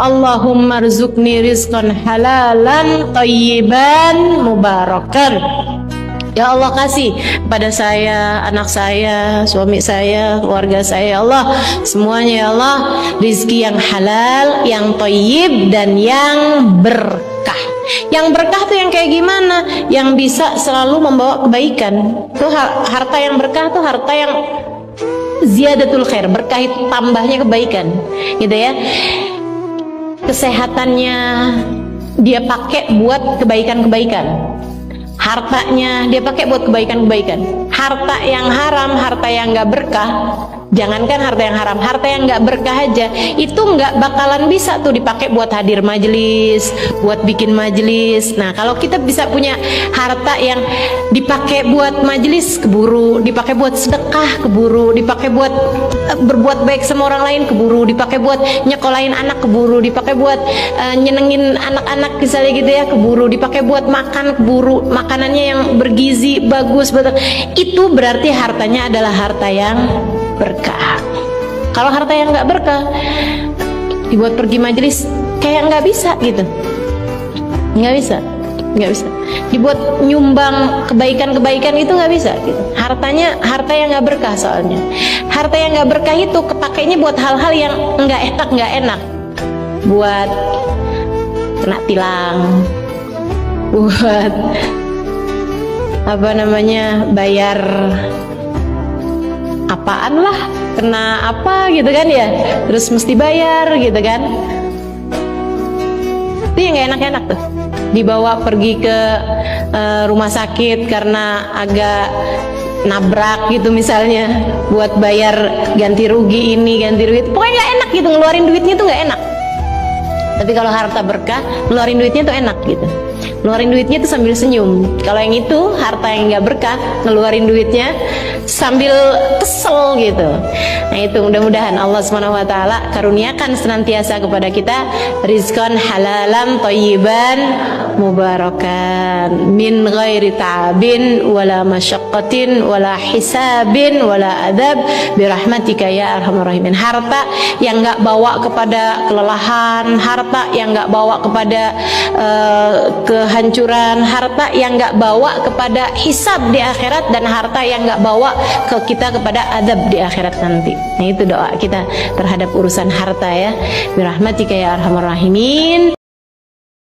Allahumma rzuqni rizqan halalan thayyiban mubarakan. Ya Allah, kasih pada saya, anak saya, suami saya, keluarga saya, ya Allah, semuanya ya Allah, rizki yang halal, yang thayyib, dan yang berkah. Yang berkah tuh yang kayak gimana? Yang bisa selalu membawa kebaikan. Tuh harta yang berkah tuh harta yang ziyadatul khair, berkah itu tambahnya kebaikan, gitu ya. Kesehatannya dia pakai buat kebaikan-kebaikan. Hartanya dia pakai buat kebaikan-kebaikan. Harta yang haram, harta yang nggak berkah, jangankan harta yang haram, harta yang nggak berkah aja itu nggak bakalan bisa tuh dipakai buat hadir majelis, buat bikin majelis. Nah, kalau kita bisa punya harta yang dipakai buat majelis, keburu dipakai buat sedekah, keburu dipakai buat berbuat baik sama orang lain, keburu dipakai buat nyekolahin anak, keburu dipakai buat nyenengin anak-anak misalnya gitu ya, keburu dipakai buat makan, keburu makanannya yang bergizi bagus, betul. Itu berarti hartanya adalah harta yang berkah. Kalau harta yang nggak berkah dibuat pergi majelis kayak nggak bisa gitu, nggak bisa dibuat nyumbang kebaikan-kebaikan, itu nggak bisa gitu. Hartanya harta yang nggak berkah, soalnya harta yang nggak berkah itu kepakainya buat hal-hal yang nggak enak, buat kena tilang, buat apa namanya, bayar apaan lah, kena apa gitu kan ya, terus mesti bayar gitu kan. Itu yang gak enak-enak tuh, dibawa pergi ke rumah sakit karena agak nabrak gitu misalnya, buat bayar ganti rugi ini, ganti rugi itu. Pokoknya gak enak gitu, ngeluarin duitnya tuh gak enak. Tapi kalau harta berkah, ngeluarin duitnya tuh enak gitu, ngeluarin duitnya tuh sambil senyum. Kalau yang itu harta yang gak berkah, ngeluarin duitnya sambil kesel gitu. Nah itu, mudah-mudahan Allah SWT karuniakan senantiasa kepada kita rizqan halalan thayyiban mubarakan, min ghairi ta'abin wala masyaqqatin wala hisabin wala adab, birahmatika ya arhamar rahimin. Harta yang gak bawa kepada kelelahan, harta yang gak bawa kepada kehancuran, harta yang gak bawa kepada hisab di akhirat, dan harta yang gak bawa ke kita kepada adab di akhirat nanti. Nah itu doa kita terhadap urusan harta ya, birahmatika ya arhamar rahimin.